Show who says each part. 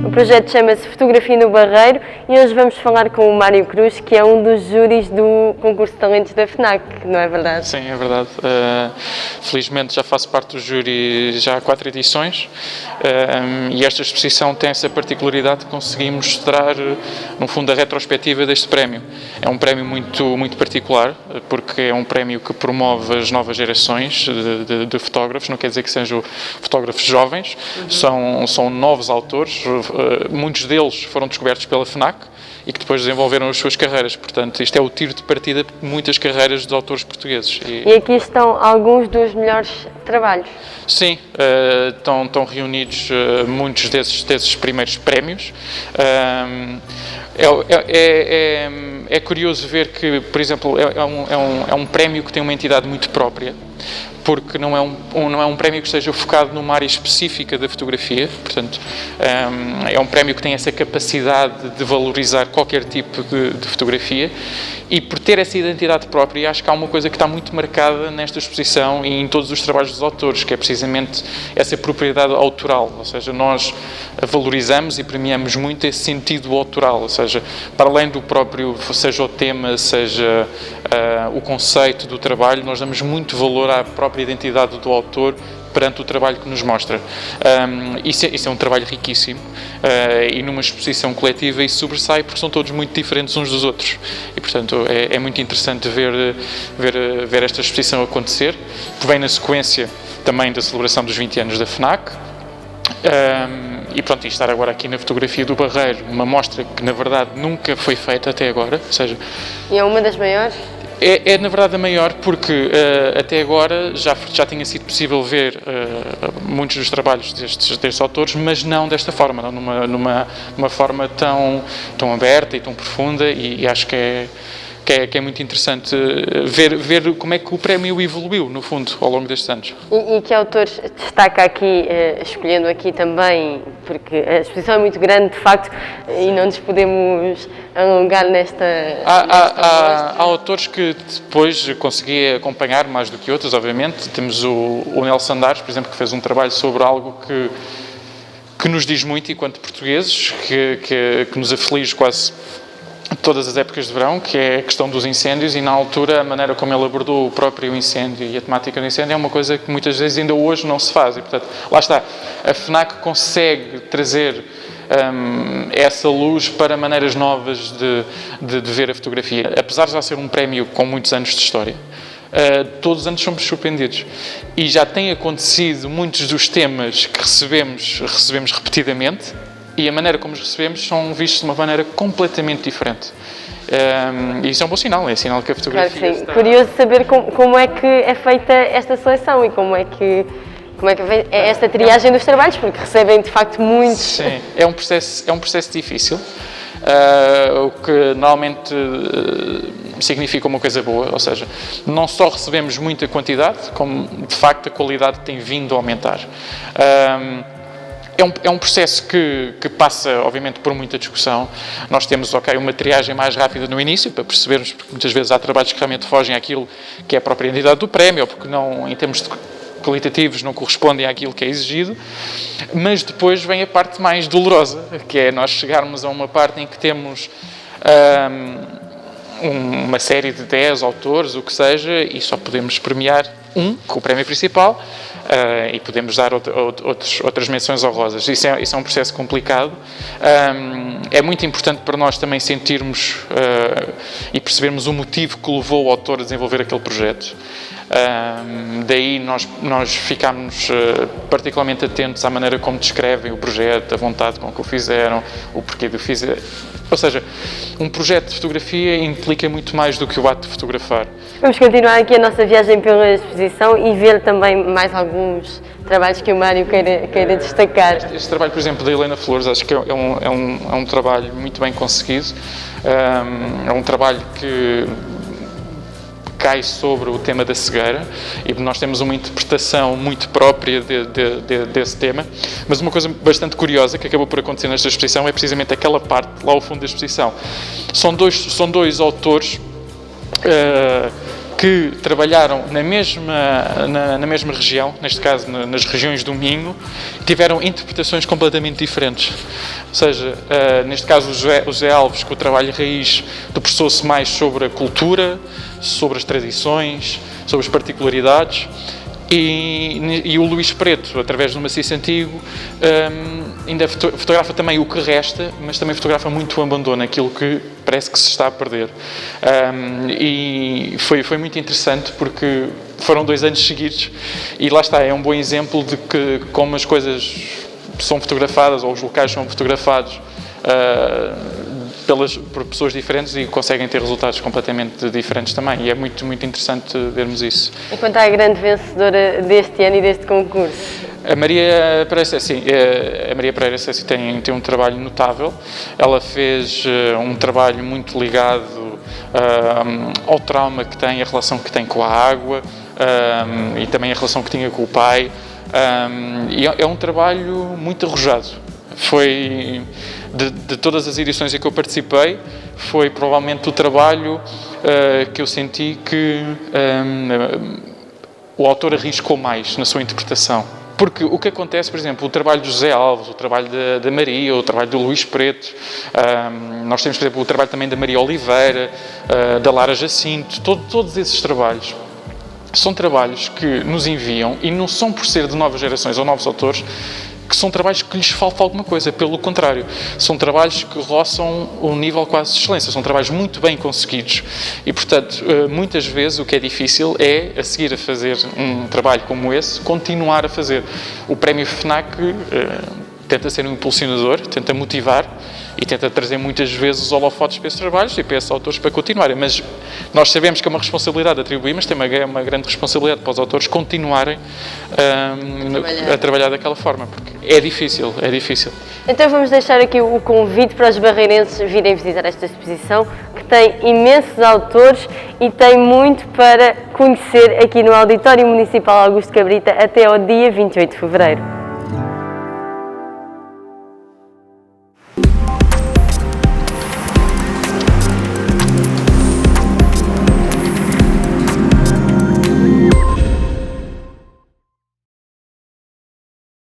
Speaker 1: O projeto chama-se Fotografia no Barreiro e hoje vamos falar com o Mário Cruz, que é um dos júris do concurso de talentos da FNAC, não é verdade?
Speaker 2: Sim, é verdade. Felizmente já faço parte do júri já há 4 edições e esta exposição tem essa particularidade de conseguir mostrar, no fundo, a retrospectiva deste prémio. É um prémio muito particular, porque é um prémio que promove as novas gerações de fotógrafos, não quer dizer que sejam fotógrafos jovens, são novos autores, muitos deles foram descobertos pela FNAC e que depois desenvolveram as suas carreiras. Portanto, isto é o tiro de partida de muitas carreiras de autores portugueses.
Speaker 1: E aqui estão alguns dos melhores trabalhos.
Speaker 2: Sim, estão reunidos muitos desses primeiros prémios. É curioso ver que, por exemplo, é um prémio que tem uma entidade muito própria, porque não é um prémio que esteja focado numa área específica da fotografia, portanto, é um prémio que tem essa capacidade de valorizar qualquer tipo de fotografia, e por ter essa identidade própria, acho que há uma coisa que está muito marcada nesta exposição e em todos os trabalhos dos autores, que é precisamente essa propriedade autoral, ou seja, nós valorizamos e premiamos muito esse sentido autoral, ou seja, para além do próprio, seja o tema, seja o conceito do trabalho, nós damos muito valor à própria identidade do autor perante o trabalho que nos mostra. Isso é um trabalho riquíssimo e numa exposição coletiva isso sobressai porque são todos muito diferentes uns dos outros e, portanto, é muito interessante ver esta exposição acontecer, que vem na sequência também da celebração dos 20 anos da FNAC. E pronto, e estar agora aqui na Fotografia do Barreiro, uma mostra que na verdade nunca foi feita até agora, ou seja...
Speaker 1: E é uma das maiores?
Speaker 2: É na verdade a maior porque até agora já tinha sido possível ver muitos dos trabalhos destes autores, mas não desta forma, não numa forma tão aberta e tão profunda, e acho que é muito interessante ver como é que o prémio evoluiu, no fundo, ao longo destes anos.
Speaker 1: E que autores destaca aqui, escolhendo aqui também, porque a exposição é muito grande, de facto, e não nos podemos alongar nesta...
Speaker 2: Há autores que depois consegui acompanhar mais do que outros, obviamente. Temos o Nelson Andares, por exemplo, que fez um trabalho sobre algo que nos diz muito enquanto portugueses, que nos aflige quase todas as épocas de verão, que é a questão dos incêndios, e na altura a maneira como ele abordou o próprio incêndio e a temática do incêndio é uma coisa que muitas vezes ainda hoje não se faz, e portanto, lá está, a FNAC consegue trazer essa luz para maneiras novas de ver a fotografia. Apesar de já ser um prémio com muitos anos de história, todos os anos somos surpreendidos, e já tem acontecido muitos dos temas que recebemos repetidamente, e a maneira como os recebemos são vistos de uma maneira completamente diferente. E isso é um bom sinal, é sinal que a fotografia...
Speaker 1: Claro que sim. Curioso saber como é que é feita esta seleção e como é que é esta triagem dos trabalhos, porque recebem de facto muitos...
Speaker 2: Sim, é um processo difícil, o que normalmente significa uma coisa boa, ou seja, não só recebemos muita quantidade, como de facto a qualidade tem vindo a aumentar. É um processo que passa, obviamente, por muita discussão. Nós temos, uma triagem mais rápida no início, para percebermos, porque muitas vezes há trabalhos que realmente fogem àquilo que é a própria identidade do prémio, ou porque não, em termos qualitativos, não correspondem àquilo que é exigido. Mas depois vem a parte mais dolorosa, que é nós chegarmos a uma parte em que temos uma série de 10 autores, o que seja, e só podemos premiar com o prémio principal, e podemos dar outras menções honrosas. Isso é um processo complicado. É muito importante para nós também sentirmos e percebermos o motivo que levou o autor a desenvolver aquele projeto. Daí nós ficámos particularmente atentos à maneira como descrevem o projeto, a vontade com que o fizeram, o porquê do fizeram. Ou seja, um projeto de fotografia implica muito mais do que o ato de fotografar.
Speaker 1: Vamos continuar aqui a nossa viagem pela exposição e ver também mais alguns trabalhos que o Mário queira destacar.
Speaker 2: Este trabalho, por exemplo, da Helena Flores, acho que é um trabalho muito bem conseguido. É um trabalho que cai sobre o tema da cegueira e nós temos uma interpretação muito própria desse tema, mas uma coisa bastante curiosa que acabou por acontecer nesta exposição é precisamente aquela parte lá ao fundo da exposição. São dois autores que trabalharam na mesma região, neste caso nas regiões do Minho, tiveram interpretações completamente diferentes. Ou seja, neste caso o José Alves, com o trabalho raiz, debruçou-se mais sobre a cultura, sobre as tradições, sobre as particularidades, e o Luís Preto, através do Maciço Antigo, ainda fotografa também o que resta, mas também fotografa muito o abandono, aquilo que parece que se está a perder. E foi muito interessante porque foram 2 anos seguidos e lá está, é um bom exemplo de que como as coisas são fotografadas ou os locais são fotografados por pessoas diferentes e conseguem ter resultados completamente diferentes também, e é muito, muito interessante vermos isso.
Speaker 1: E quanto à grande vencedora deste ano e deste concurso?
Speaker 2: A Maria Pereira Cessi tem um trabalho notável. Ela fez um trabalho muito ligado ao trauma que tem, a relação que tem com a água e também a relação que tinha com o pai. E é um trabalho muito arrojado. Foi, de todas as edições em que eu participei, foi provavelmente o trabalho que eu senti que o autor arriscou mais na sua interpretação. Porque o que acontece, por exemplo, o trabalho do José Alves, o trabalho da Maria, o trabalho do Luís Preto, nós temos, por exemplo, o trabalho também da Maria Oliveira, da Lara Jacinto, todos esses trabalhos são trabalhos que nos enviam, e não são por ser de novas gerações ou novos autores, que são trabalhos que lhes falta alguma coisa, pelo contrário, são trabalhos que roçam um nível quase de excelência, são trabalhos muito bem conseguidos e, portanto, muitas vezes o que é difícil é, a seguir a fazer um trabalho como esse, continuar a fazer. O Prémio FNAC tenta ser um impulsionador, tenta motivar e tenta trazer muitas vezes os holofotes para esses trabalhos e para esses autores para continuarem, mas nós sabemos que é uma responsabilidade atribuir, mas também é uma grande responsabilidade para os autores continuarem a trabalhar daquela forma, porque é difícil.
Speaker 1: Então vamos deixar aqui o convite para os barreirenses virem visitar esta exposição, que tem imensos autores e tem muito para conhecer aqui no Auditório Municipal Augusto Cabrita até ao dia 28 de fevereiro.